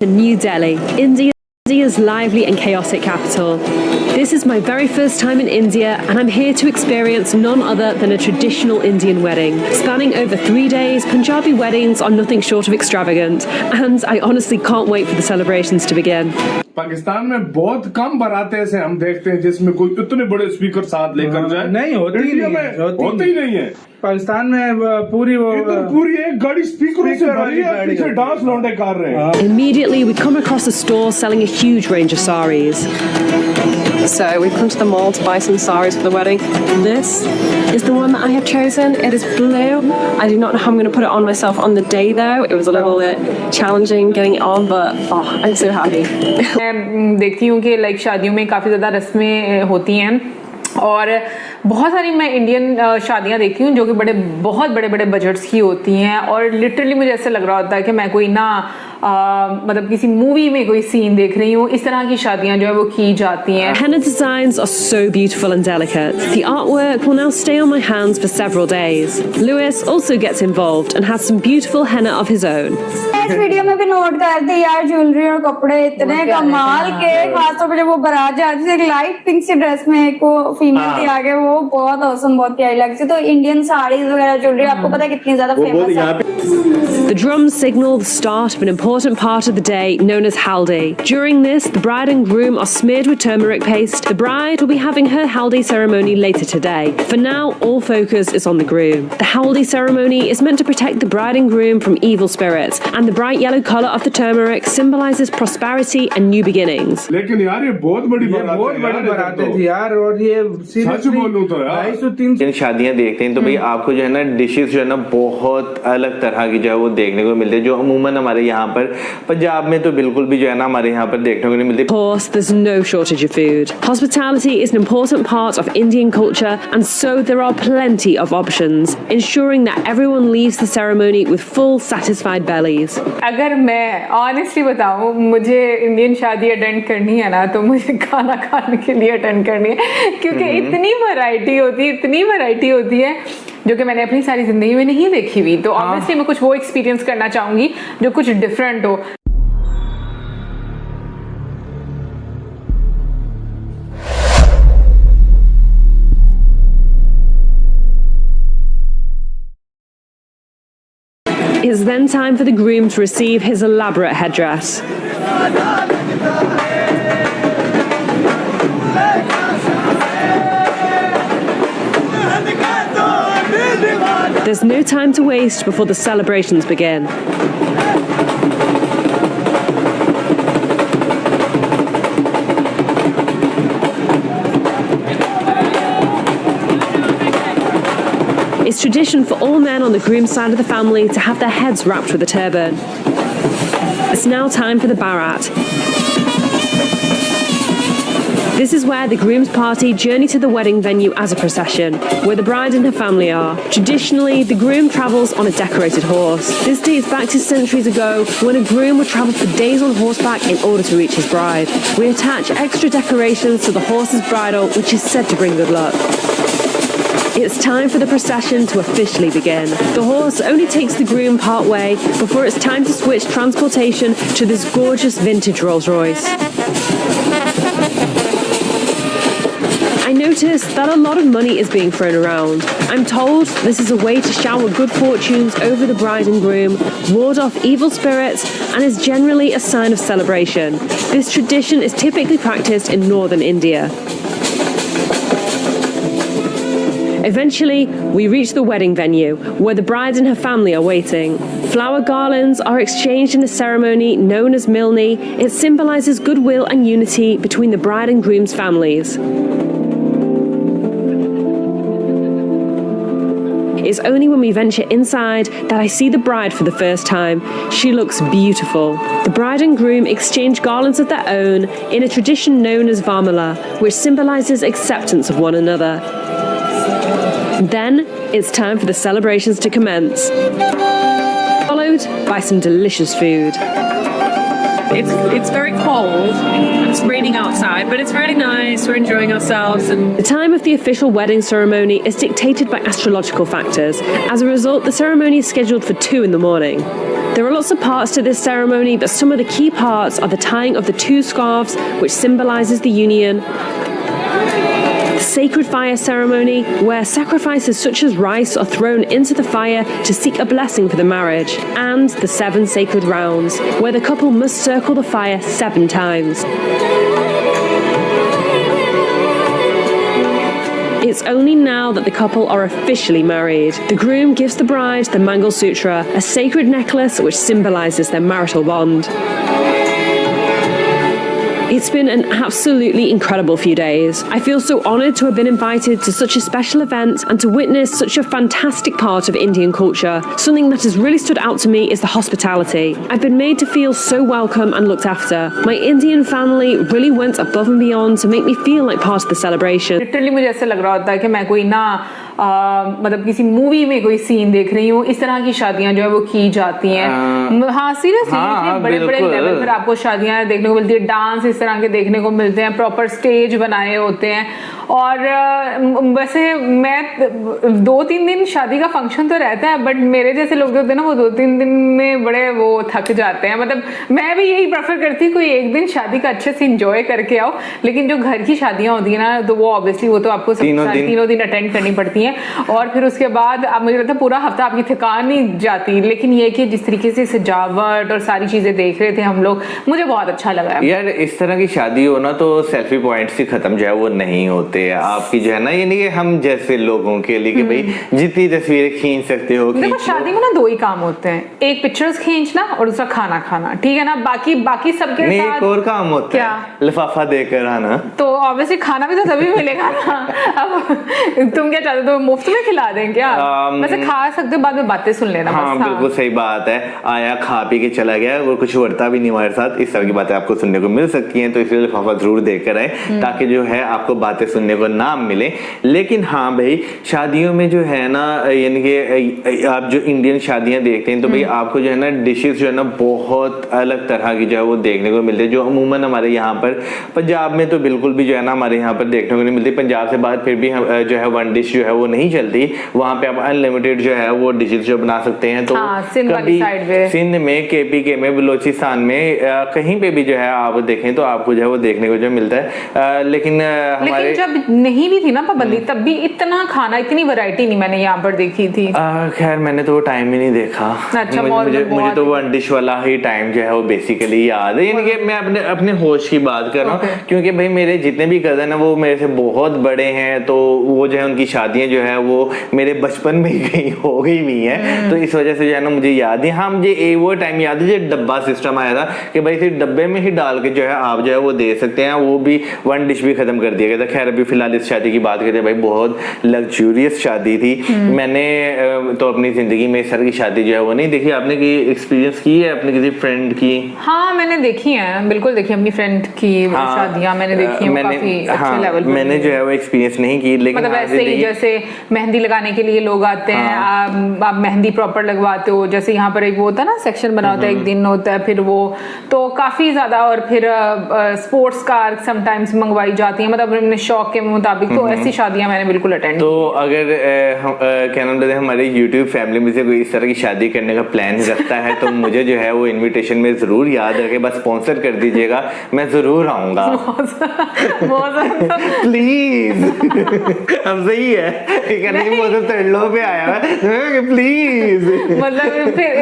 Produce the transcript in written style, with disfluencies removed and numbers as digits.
New Delhi, India's lively and chaotic capital. This is my very first time in India, and I'm here to experience none other than a traditional Indian wedding. Spanning over 3 days, Punjabi weddings are nothing short of extravagant, and I honestly can't wait for the celebrations to begin. Pakistan में बहुत कम बारातें ऐसे हम देखते हैं जिसमें कोई इतने बड़े स्पीकर साथ लेकर जाए। नहीं होती ही नहीं है। पाकिस्तान में पूरी एक गाड़ी स्पीकरों से भरी है, पीछे डांस लौंडे कर रहे हैं। Immediately we come across a store selling a huge range of saris. So we've come to the mall to buy some saris for the wedding. This is the one that I have chosen. It is blue. I do not know how I'm going to put it on myself on the day though. It was a little bit challenging getting it on, but I'm so happy. मैं देखती हूँ कि like शादियों में काफ़ी ज़्यादा रस्में होती हैं और बहुत सारी मैं इंडियन शादियाँ देखती हूँ जो कि बहुत बड़े बजट्स की होती हैं और लिटरली मुझे ऐसा लग रहा होता है कि मैं कोई ना मतलब किसी मूवी में कोई सीन देख रही हूँ। इस तरह की शादियाँ जो है वो की जाती हैं। Henna designs are so beautiful and delicate. The artwork will now stay on my hands for several days. Lewis also gets involved and has some beautiful henna of his own. इस वीडियो में भी note करते यार, jewellery और कपड़े इतने कमाल के, खासतौर पे जब वो बारात जाती थी एक लाइट पिंक सी ड्रेस में, एक वो फीमेल थी आगे, वो बहुत औसम, बहुत प्यारी लगती थी। तो इंडियन साड़ीज वगैरह ज्वेलरी आपको पता है कितनी ज्यादा फेमस है। The drums signal the start of an important part of the day known as haldi. During this, the bride and groom are smeared with turmeric paste. The bride will be having her haldi ceremony later today. For now, all focus is on the groom. The haldi ceremony is meant to protect the bride and groom from evil spirits, and the bright yellow color of the turmeric symbolizes prosperity and new beginnings. लेकिन यार ये बहुत बड़ी बारातें थी यार, और ये सच बोलूं तो यार 250-300 शादियां देखते हैं तो भाई आपको जो है ना डिशेस जो है ना बहुत अलग तरह की जो है वो देखने को मिलते हैं, जो अमूमन हमारे यहाँ पर पंजाब में तो बिल्कुल भी जो है ना हमारे यहाँ पर देखने को नहीं मिलते। Of course, there's no shortage of food. Hospitality is an important part of Indian culture, and so there are plenty of options, ensuring that everyone leaves the ceremony with full, satisfied bellies. अगर मैं honestly बताऊँ, मुझे Indian शादी attend करनी है ना तो मुझे खाना खाने के लिए अटेंड करनी है, क्योंकि इतनी वैरायटी होती है जो कि मैंने अपनी सारी जिंदगी में नहीं देखी हुई। तो ऑब्वियसली मैं कुछ वो एक्सपीरियंस करना चाहूंगी जो कुछ डिफरेंट हो। It's then time for the groom to receive his elaborate headdress. There's no time to waste before the celebrations begin. It's tradition for all men on the groom's side of the family to have their heads wrapped with a turban. It's now time for the Bharat. This is where the groom's party journey to the wedding venue as a procession, where the bride and her family are. Traditionally, the groom travels on a decorated horse. This dates back to centuries ago, when a groom would travel for days on horseback in order to reach his bride. We attach extra decorations to the horse's bridle, which is said to bring good luck. It's time for the procession to officially begin. The horse only takes the groom part way before it's time to switch transportation to this gorgeous vintage Rolls Royce. I noticed that a lot of money is being thrown around. I'm told this is a way to shower good fortunes over the bride and groom, ward off evil spirits, and is generally a sign of celebration. This tradition is typically practiced in northern India. Eventually, we reach the wedding venue, where the bride and her family are waiting. Flower garlands are exchanged in a ceremony known as Milni. It symbolizes goodwill and unity between the bride and groom's families. It's only when we venture inside that I see the bride for the first time. She looks beautiful. The bride and groom exchange garlands of their own in a tradition known as Varmala, which symbolizes acceptance of one another. Then it's time for the celebrations to commence, followed by some delicious food. It's very cold. It's raining outside, but it's really nice. We're enjoying ourselves. And the time of the official wedding ceremony is dictated by astrological factors. As a result, the ceremony is scheduled for 2 in the morning. There are lots of parts to this ceremony, but some of the key parts are the tying of the 2 scarves, which symbolizes the union, the sacred fire ceremony, where sacrifices such as rice are thrown into the fire to seek a blessing for the marriage, and the 7 sacred rounds, where the couple must circle the fire 7 times. It's only now that the couple are officially married. The groom gives the bride the Mangal Sutra, a sacred necklace which symbolizes their marital bond. It's been an absolutely incredible few days. I feel so honoured to have been invited to such a special event and to witness such a fantastic part of Indian culture. Something that has really stood out to me is the hospitality. I've been made to feel so welcome and looked after. My Indian family really went above and beyond to make me feel like part of the celebration. Literally मुझे ऐसा लग रहा होता है कि मैं कोई ना मतलब किसी मूवी में कोई सीन देख रही हूँ. इस तरह की शादियां जो है वो की जाती हैं. हाँ सीरियसली बड़े बड़े लेवल पर आपको शादियां देखने को मिलती है. डांस इस तरह के देखने को मिलते हैं. प्रॉपर स्टेज बनाए होते हैं. और वैसे मैं 2-3 दिन शादी का फंक्शन तो रहता है, बट मेरे जैसे लोग जो होते हैं ना वो 2-3 दिन में बड़े वो थक जाते हैं. मतलब मैं भी यही प्रेफर करती हूँ कोई एक दिन शादी का अच्छे से इंजॉय करके आओ. लेकिन जो घर की शादियां होती है ना तो वो ऑब्वियसली वो तो आपको तीनों दिन अटेंड करनी पड़ती हैं. और फिर उसके बाद अब मुझे लगता है पूरा हफ्ता आपकी थकान नहीं जाती. लेकिन ये कि जिस तरीके से सजावट और सारी चीजें देख रहे थे हम लोग, मुझे बहुत अच्छा लगा यार. इस तरह की शादी हो ना तो सेल्फी पॉइंट्स ही खत्म जो है वो नहीं होते. आपकी जो है ना ये नहीं कि हम जैसे लोगों के लिए कि भाई जितनी तस्वीरें खींच सकते हो. देखो शादी में ना 2 ही काम होते हैं, एक पिक्चर्स खींचना और दूसरा खाना खाना. ठीक है ना. बाकी सबके साथ एक और काम होता क्या? है लिफाफा देकर आना. तो ऑब्वियसली खाना भी तो तभी मिलेगा ना. अब तुम क्या चाहते हो, मुफ्त में खिला दें क्या? वैसे खा सकते हो, बाद में बातें सुन लेना. हाँ बिल्कुल सही बात है. आया खा पी के चला गया और कुछ वर्ता भी नहीं हमारे साथ. इस तरह की बातें आपको सुनने को मिल सकती हैं. तो इसलिए लिफाफा जरूर देकर आए ताकि जो है आपको बातें सुनने को ना मिले. लेकिन हाँ भाई शादियों में जो है ना यानी कि आप जो इंडियन शादियां देखते हैं तो भाई आपको जो है ना डिशेस जो है ना बहुत अलग तरह की जो है वो देखने को मिलते हैं, जो अमूमन हमारे यहाँ पर पंजाब में तो बिल्कुल भी जो है ना हमारे यहाँ पर देखने को नहीं मिलती. पंजाब से बाहर फिर भी जो है वन डिश जो है वो नहीं चलती. वहाँ पे आप अनलिमिटेड जो है वो डिशेस जो बना सकते हैं. तो कभी सिंध में, KPK में, बलोचिस्तान में कहीं पे भी जो है आप देखें तो आपको जो है वो देखने को जो मिलता है. लेकिन हमारे जब नहीं भी थी ना पाबंदी तब भी इतना खाना, इतनी वैरायटी नहीं मैंने यहाँ पर देखी थी. खैर मैंने तो वो टाइम ही नहीं देखा. अच्छा, मुझे तो वन डिश वाला ही टाइम जो है वो बेसिकली याद है. यानी कि मैं अपने होश की बात कर रहा हूँ क्योंकि भाई मेरे जितने भी कजन है वो मेरे से बहुत बड़े हैं. तो वो जो है उनकी शादियां जो है वो मेरे बचपन में ही हो गई हुई है. तो इस वजह से जो है ना मुझे याद है. हाँ मुझे वो टाइम याद है जब डब्बा सिस्टम आया था कि भाई सिर्फ डब्बे में ही डाल के जो है आप जो है वो दे सकते हैं. वो भी वन डिश भी खत्म कर दिया गया था. खैर अभी फिलहाल इस शादी की बात करते हैं भाई, बहुत लग्जूरियस शादी थी. मैंने तो अपनी जिंदगी में इस तरह की शादी जो है वो नहीं देखी. आपने की एक्सपीरियंस की है अपने किसी फ्रेंड की? हाँ मैंने देखी है, बिल्कुल देखी. अपनी फ्रेंड की शादियां मैंने देखी है. काफी अच्छे लेवल पे. मैंने जो है वो एक्सपीरियंस नहीं की. लेकिन मतलब ऐसे ही जैसे मेहंदी लगाने के लिए लोग आते हैं, आप मेहंदी प्रॉपर लगवाते हो. जैसे यहाँ पर एक वो होता है ना सेक्शन बना होता है, एक दिन होता है, फिर वो तो काफी ज्यादा. और फिर स्पोर्ट्स कार समटाइम्स मंगवाई जाती है, मतलब अपने शौक के मुताबिक. तो ऐसी शादियां मैंने बिल्कुल अटेंड. तो अगर क्या नाम लेते हैं हमारे यूट्यूब फैमिली में से कोई इस तरह की शादी करने का प्लान रखता है तो मुझे जो है वो इनविटेशन में जरूर याद रखे, बस स्पॉन्सर कर दीजिएगा, मैं जरूर आऊंगा. प्लीज. अब सही है कहने की पे आया है प्लीज. मतलब फिर